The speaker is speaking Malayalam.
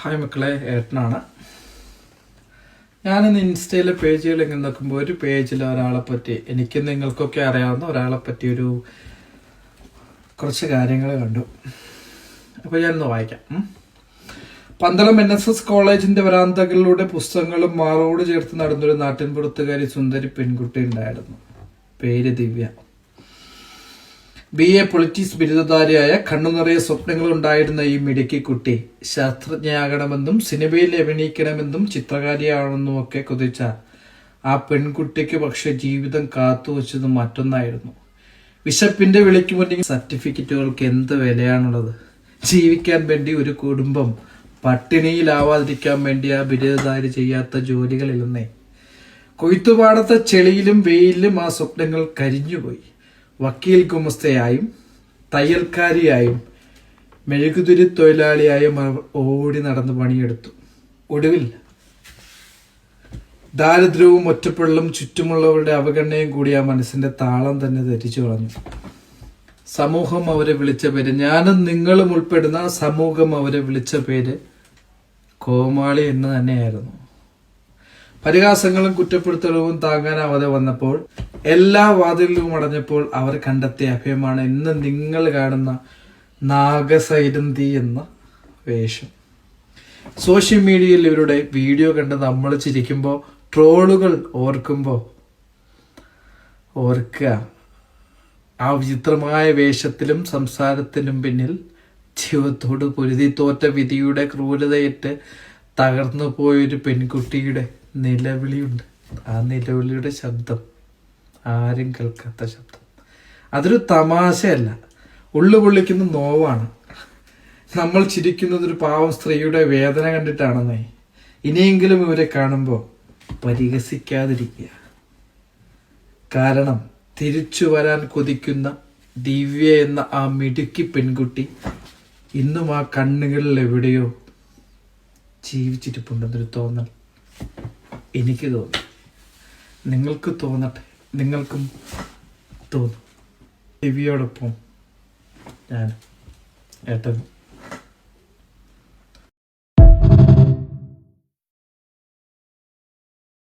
ഹായ് മക്കളെ, ഏട്ടനാണ്. ഞാനിന്ന് ഇൻസ്റ്റയിലെ പേജുകൾ ഇങ്ങനെ നോക്കുമ്പോൾ ഒരു പേജിൽ ഒരാളെ പറ്റി, എനിക്ക് നിങ്ങൾക്കൊക്കെ അറിയാവുന്ന ഒരാളെ പറ്റി കുറച്ച് കാര്യങ്ങൾ കണ്ടു. അപ്പോൾ ഞാനൊന്ന് വായിക്കാം. പന്തളം NSS കോളേജിന്റെ വരാന്തകളിലൂടെ പുസ്തകങ്ങളും മാറോട് ചേർത്ത് നടന്നൊരു നാട്ടിൻപുറത്തുകാരി സുന്ദരി പെൺകുട്ടി ഉണ്ടായിരുന്നു. പേര് ദിവ്യ. BA പൊളിറ്റിക്സ് ബിരുദധാരിയായ കണ്ണു നിറയെ സ്വപ്നങ്ങൾ ഉണ്ടായിരുന്ന ഈ മിടുക്കി കുട്ടി ശാസ്ത്രജ്ഞയാകണമെന്നും സിനിമയിൽ അഭിനയിക്കണമെന്നും ചിത്രകാരിയാണെന്നും ഒക്കെ കൊതിച്ച ആ പെൺകുട്ടിക്ക് പക്ഷെ ജീവിതം കാത്തുവച്ചത് മറ്റൊന്നായിരുന്നു. വിശപ്പിന്റെ വിളിക്ക് മുന്നിൽ സർട്ടിഫിക്കറ്റുകൾക്ക് എന്ത് വിലയാണുള്ളത്? ജീവിക്കാൻ വേണ്ടി ഒരു കുടുംബം പട്ടിണിയിലാവാതിരിക്കാൻ വേണ്ടി ആ ബിരുദധാരി ചെയ്യാത്ത ജോലികളില്ലെന്നേ. കൊയ്ത്തുപാടത്തെ ചെളിയിലും വെയിലും ആ സ്വപ്നങ്ങൾ കരിഞ്ഞുപോയി. വക്കീൽ ഗുമസ്തയായും തയ്യൽക്കാരിയായും മെഴുകുതിരി തൊഴിലാളിയായും ഓടി നടന്ന് പണിയെടുത്തു. ഒടുവിൽ ദാരിദ്ര്യവും ഒറ്റപ്പെടലും ചുറ്റുമുള്ളവരുടെ അവഗണനയും കൂടി ആ മനസ്സിന്റെ താളം തന്നെ ധരിച്ചു കളഞ്ഞു. സമൂഹം അവരെ വിളിച്ച പേര്, ഞാനും നിങ്ങളും ഉൾപ്പെടുന്ന സമൂഹം അവരെ വിളിച്ച പേര് കോമാളി എന്ന് തന്നെയായിരുന്നു. പരിഹാസങ്ങളും കുറ്റപ്പെടുത്തലും താങ്ങാനാവാതെ വന്നപ്പോൾ, എല്ലാ വാതിലും അടഞ്ഞപ്പോൾ അവർ കണ്ടെത്തിയ അഭയമാണ് ഇന്ന് നിങ്ങൾ കാണുന്ന നാഗസൈരന്തി എന്ന വേഷം. സോഷ്യൽ മീഡിയയിൽ ഇവരുടെ വീഡിയോ കണ്ട് നമ്മൾ ചിരിക്കുമ്പോൾ, ട്രോളുകൾ ഓർക്കുക ആ വിചിത്രമായ വേഷത്തിലും സംസാരത്തിനും പിന്നിൽ ജീവിതത്തോട് പൊരുതി തോറ്റ വിധിയുടെ ക്രൂരതയേറ്റ് തകർന്നു പോയൊരു പെൺകുട്ടിയുടെ നിലവിളിയുണ്ട്. ആ നിലവിളിയുടെ ശബ്ദം ആരും കേൾക്കാത്ത ശബ്ദം. അതൊരു തമാശയല്ല, ഉള്ളു പൊള്ളിക്കുന്ന നോവാണ്. നമ്മൾ ചിരിക്കുന്നത് ഒരു പാവം സ്ത്രീയുടെ വേദന കണ്ടിട്ടാണെന്നേ. ഇനിയെങ്കിലും ഇവരെ കാണുമ്പോൾ പരിഹസിക്കാതിരിക്കുക. കാരണം തിരിച്ചു വരാൻ കൊതിക്കുന്ന ദിവ്യ എന്ന ആ മിടുക്കി പെൺകുട്ടി ഇന്നും ആ കണ്ണുകളിൽ എവിടെയോ ജീവിച്ചിരിപ്പുണ്ടെന്നൊരു തോന്നൽ എനിക്ക് തോന്നി. നിങ്ങൾക്ക് തോന്നട്ടെ, നിങ്ങൾക്കും തോന്നും. ദിവ്യയോടൊപ്പം ഞാൻ ഏട്ടൻ.